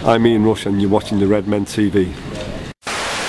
I'm Ian Rush and you're watching the Redmen TV.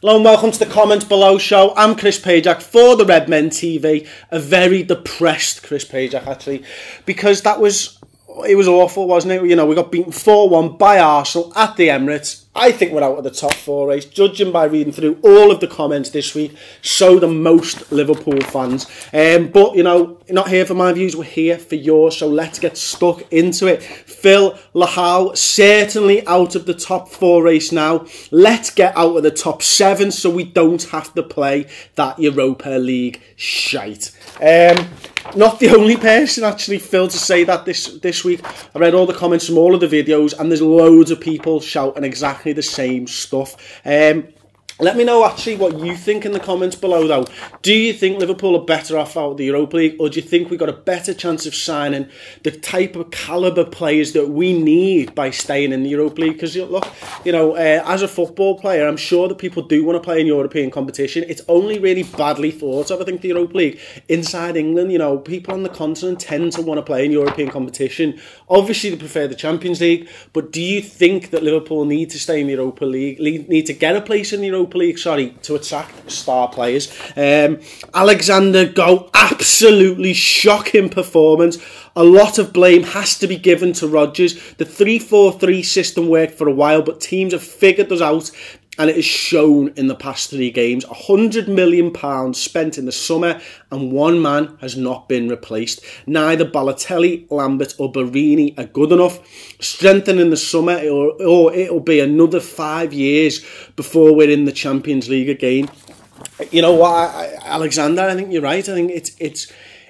Hello and welcome to the comments below show. I'm Chris Pajak for the Redmen TV. A very depressed Chris Pajak actually, because it was awful, wasn't it? You know, we got beaten 4-1 by Arsenal at the Emirates. I think we're out of the top four race, judging by reading through all of the comments this week. So do most Liverpool fans. But, you know, you're not here for my views, we're here for yours. So let's get stuck into it. Phil Lahau, certainly out of the top four race now. Let's get out of the top seven so we don't have to play that Europa League shite. Not the only person, actually, Phil, to say that this week. I read all the comments from all of the videos, and there's loads of people shouting exactly the same stuff. Let me know, actually, what you think in the comments below, though. Do you think Liverpool are better off out of the Europa League, or do you think we got a better chance of signing the type of calibre players that we need by staying in the Europa League? Because, look, you know, as a football player, I'm sure that people do want to play in European competition. It's only really badly thought of, I think, the Europa League. Inside England, you know, people on the continent tend to want to play in European competition. Obviously, they prefer the Champions League, but do you think that Liverpool need to stay in the Europa League, need to get a place in the Europa League, to attract star players? Alexander Go, absolutely shocking performance. A lot of blame has to be given to Rodgers. The 3-4-3 system worked for a while, but teams have figured us out, and it is shown in the past 3 games. £100 million spent in the summer, and one man has not been replaced. Neither Balotelli, Lambert or Barini are good enough. Strengthen in the summer, or it'll be another 5 years before we're in the Champions League again. You know what, Alexander, I think you're right. I think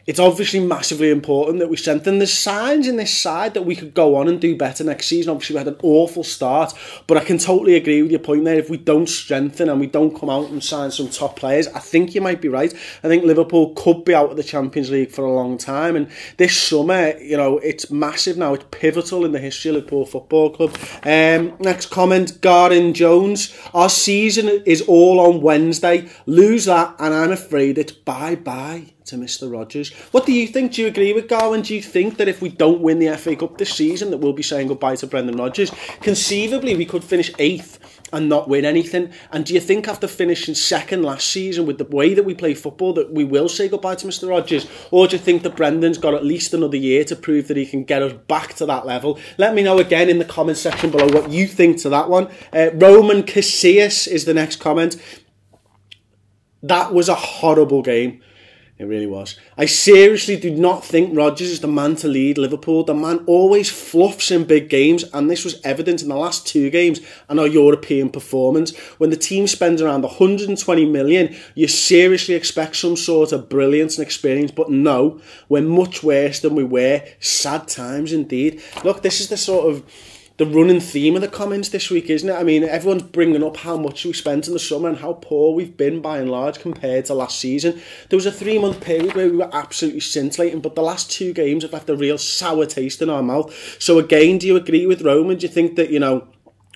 it's obviously massively important that we strengthen. There's signs in this side that we could go on and do better next season. Obviously, we had an awful start, but I can totally agree with your point there. If we don't strengthen and we don't come out and sign some top players, I think you might be right. I think Liverpool could be out of the Champions League for a long time, and this summer, you know, it's massive now. It's pivotal in the history of Liverpool Football Club. Next comment, Garden Jones. Our season is all on Wednesday. Lose that, and I'm afraid it's bye-bye to Mr. Rodgers. What do you think? Do you agree with Garwin? Do you think that if we don't win the FA Cup this season that we'll be saying goodbye to Brendan Rodgers? Conceivably, we could finish 8th and not win anything. And do you think after finishing 2nd last season with the way that we play football that we will say goodbye to Mr. Rodgers? Or do you think that Brendan's got at least another year to prove that he can get us back to that level? Let me know again in the comment section below what you think to that one. Roman Casillas is the next comment. That was a horrible game. It really was. I seriously do not think Rodgers is the man to lead Liverpool. The man always fluffs in big games, and this was evident in the last 2 games and our European performance. When the team spends around 120 million, you seriously expect some sort of brilliance and experience, but no, we're much worse than we were. Sad times indeed. Look, this is the running theme of the comments this week, isn't it? I mean, everyone's bringing up how much we spent in the summer and how poor we've been by and large compared to last season. There was a 3-month period where we were absolutely scintillating, but the last 2 games have left a real sour taste in our mouth. So again, do you agree with Roman? Do you think that, you know,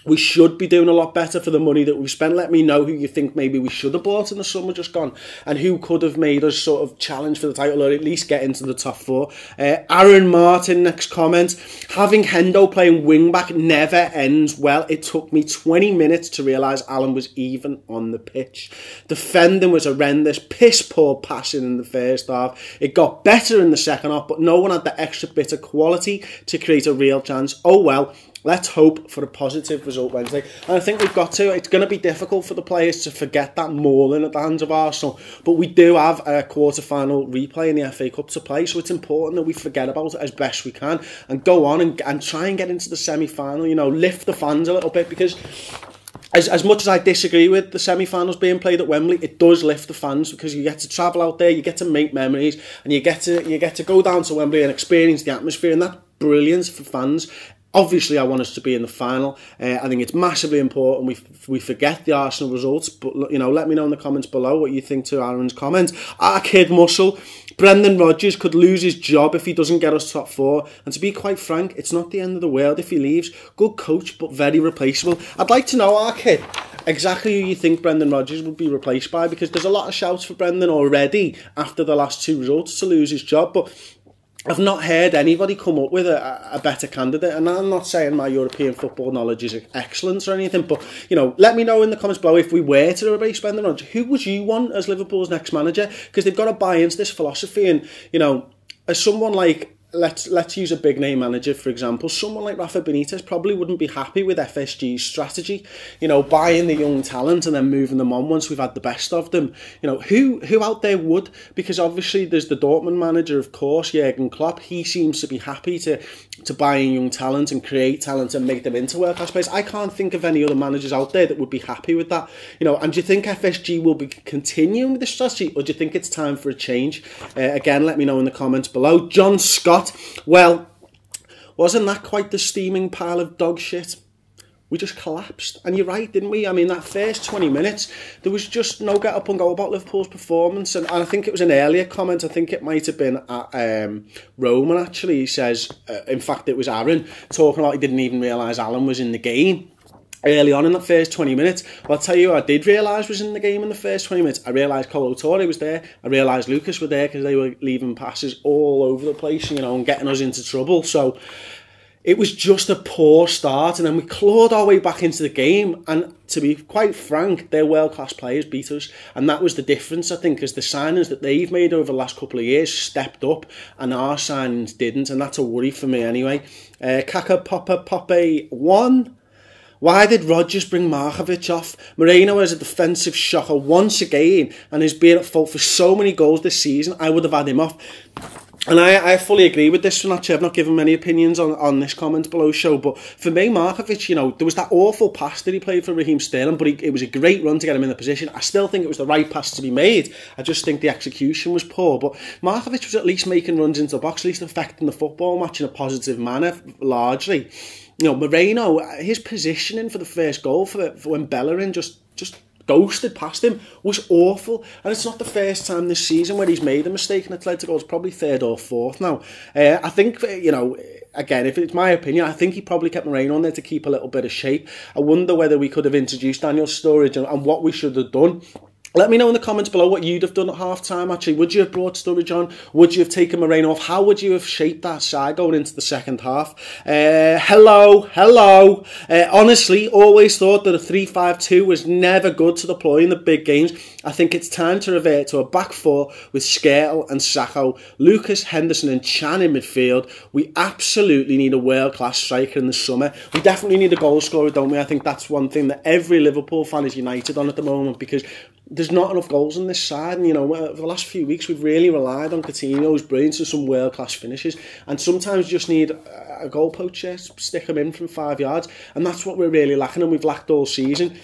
we should be doing a lot better for the money that we've spent? Let me know who you think maybe we should have bought in the summer just gone, and who could have made us sort of challenge for the title or at least get into the top 4. Aaron Martin, next comment. Having Hendo playing wing-back never ends well. It took me 20 minutes to realise Alan was even on the pitch. Defending was horrendous. Piss-poor passing in the first half. It got better in the second half, but no one had the extra bit of quality to create a real chance. Oh well. Let's hope for a positive result Wednesday. And I think we've got to. It's going to be difficult for the players to forget that mauling at the hands of Arsenal. But we do have a quarter-final replay in the FA Cup to play, so it's important that we forget about it as best we can and go on and try and get into the semi-final, you know, lift the fans a little bit, because as much as I disagree with the semi-finals being played at Wembley, it does lift the fans because you get to travel out there, you get to make memories, and you get to go down to Wembley and experience the atmosphere, and that's brilliant for fans. Obviously, I want us to be in the final. I think it's massively important we forget the Arsenal results. But, you know, let me know in the comments below what you think to Aaron's comments. Our kid Muscle, Brendan Rodgers could lose his job if he doesn't get us top 4. And to be quite frank, it's not the end of the world if he leaves. Good coach, but very replaceable. I'd like to know, our kid, exactly who you think Brendan Rodgers would be replaced by, because there's a lot of shouts for Brendan already after the last 2 results to lose his job. But I've not heard anybody come up with a better candidate, and I'm not saying my European football knowledge is excellent or anything, but, you know, let me know in the comments below, if we were to replace Brendan Rodgers, who would you want as Liverpool's next manager? Because they've got to buy into this philosophy, and, you know, as someone like, let's use a big name manager, for example, someone like Rafa Benitez probably wouldn't be happy with FSG's strategy, you know, buying the young talent and then moving them on once we've had the best of them. You know, who out there would? Because obviously there's the Dortmund manager, of course, Jurgen Klopp. He seems to be happy to buy in young talent and create talent and make them into world-class players. I can't think of any other managers out there that would be happy with that. You know, and do you think FSG will be continuing with this strategy, or do you think it's time for a change? Again, let me know in the comments below. John Scott, well, wasn't that quite the steaming pile of dog shit? We just collapsed. And you're right, didn't we? I mean, that first 20 minutes, there was just no get up and go about Liverpool's performance. And I think it was an earlier comment. I think it might have been at Roman, actually. He says, in fact, it was Aaron, talking about he didn't even realise Alan was in the game early on in that first 20 minutes. Well, I'll tell you who I did realise was in the game in the first 20 minutes. I realised Kolo Touré was there. I realised Lucas were there, because they were leaving passes all over the place, you know, and getting us into trouble. So it was just a poor start, and then we clawed our way back into the game, and to be quite frank, their world-class players beat us, and that was the difference, I think, as the signings that they've made over the last couple of years stepped up, and our signings didn't, and that's a worry for me anyway. Kaka Poppe 1. Why did Rodgers bring Markovic off? Moreno is a defensive shocker once again, and is being at fault for so many goals this season. I would have had him off. And I fully agree with this one, actually. I've not given many opinions on this comment below show, but for me, Markovic, you know, there was that awful pass that he played for Raheem Sterling, but it was a great run to get him in the position. I still think it was the right pass to be made. I just think the execution was poor, but Markovic was at least making runs into the box, at least affecting the football match in a positive manner, largely. You know, Moreno, his positioning for the first goal for when Bellerin just ghosted past him was awful, and it's not the first time this season where he's made a mistake and it's led to goals. It's probably third or fourth now. I think, you know, again, if it's my opinion, I think he probably kept Moreno on there to keep a little bit of shape. I wonder whether we could have introduced Daniel Sturridge and what we should have done. Let me know in the comments below what you'd have done at half-time, actually. Would you have brought Sturridge on? Would you have taken Moreno off? How would you have shaped that side going into the second half? Hello. Honestly, always thought that a 3-5-2 was never good to deploy in the big games. I think it's time to revert to a back four with Skrtel and Sakho, Lucas, Henderson and Chan in midfield. We absolutely need a world-class striker in the summer. We definitely need a goal scorer, don't we? I think that's one thing that every Liverpool fan is united on at the moment, because there's not enough goals on this side, and, you know, for the last few weeks we've really relied on Coutinho's brilliance and some world-class finishes, and sometimes you just need a goal poacher, stick him in from 5 yards, and that's what we're really lacking, and we've lacked all season.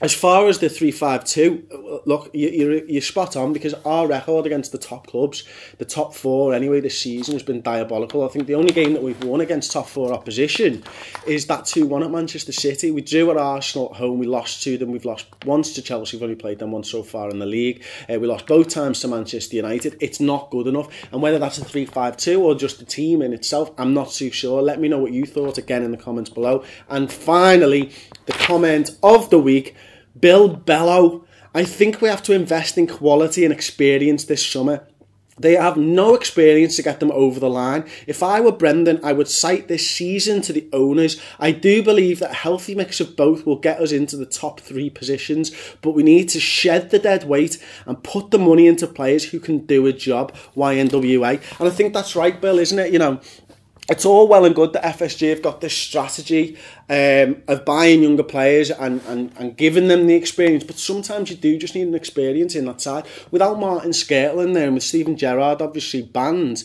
As far as the 3-5-2, look, you're spot on, because our record against the top clubs, the top four anyway this season, has been diabolical. I think the only game that we've won against top four opposition is that 2-1 at Manchester City. We drew at Arsenal at home, we lost to them, we've lost once to Chelsea, we've only played them once so far in the league. We lost both times to Manchester United. It's not good enough, and whether that's a 3-5-2 or just the team in itself, I'm not too sure. Let me know what you thought again in the comments below. And finally, the comment of the week, Bill Bello. I think we have to invest in quality and experience this summer. They have no experience to get them over the line. If I were Brendan, I would cite this season to the owners. I do believe that a healthy mix of both will get us into the top 3 positions, but we need to shed the dead weight and put the money into players who can do a job. YNWA. And I think that's right, Bill, isn't it? You know, it's all well and good that FSG have got this strategy of buying younger players and giving them the experience, but sometimes you do just need an experience in that side. Without Martin Skrtel in there, and with Steven Gerrard obviously banned,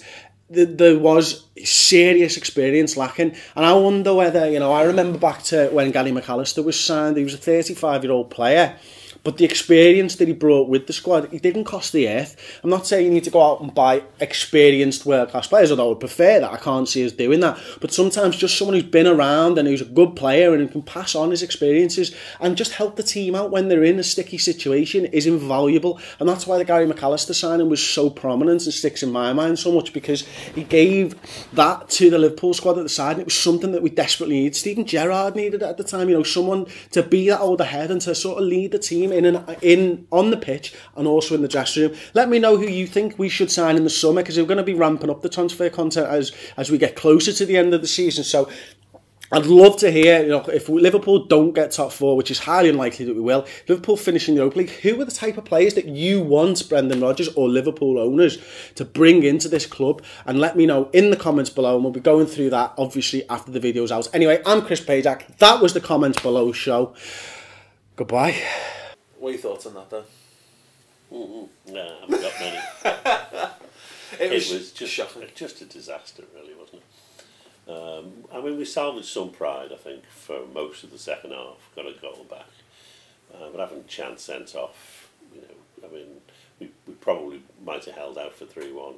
there was serious experience lacking. And I wonder whether, you know, I remember back to when Gary McAllister was signed. He was a 35-year-old player, but the experience that he brought with the squad, he didn't cost the earth. I'm not saying you need to go out and buy experienced world-class players, although I would prefer that. I can't see us doing that. But sometimes just someone who's been around and who's a good player and who can pass on his experiences and just help the team out when they're in a sticky situation is invaluable. And that's why the Gary McAllister signing was so prominent and sticks in my mind so much, because he gave that to the Liverpool squad at the side, and it was something that we desperately needed. Steven Gerrard needed it at the time, you know, someone to be that older head and to sort of lead the team team in on the pitch and also in the dressing room. Let me know who you think we should sign in the summer, because we're going to be ramping up the transfer content as we get closer to the end of the season. So I'd love to hear, if Liverpool don't get top four, which is highly unlikely that we will, Liverpool finishing the Europa League, who are the type of players that you want Brendan Rodgers or Liverpool owners to bring into this club? And let me know in the comments below, and we'll be going through that, obviously, after the video's out. Anyway, I'm Chris Pajak. That was the comments below show. Goodbye. What are your thoughts on that, then? Nah, I haven't got many. It was just shocking. Just a disaster, really, wasn't it? I mean, we salvaged some pride, I think, for most of the second half. Got a goal back, but having Chance sent off, I mean, we probably might have held out for 3-1.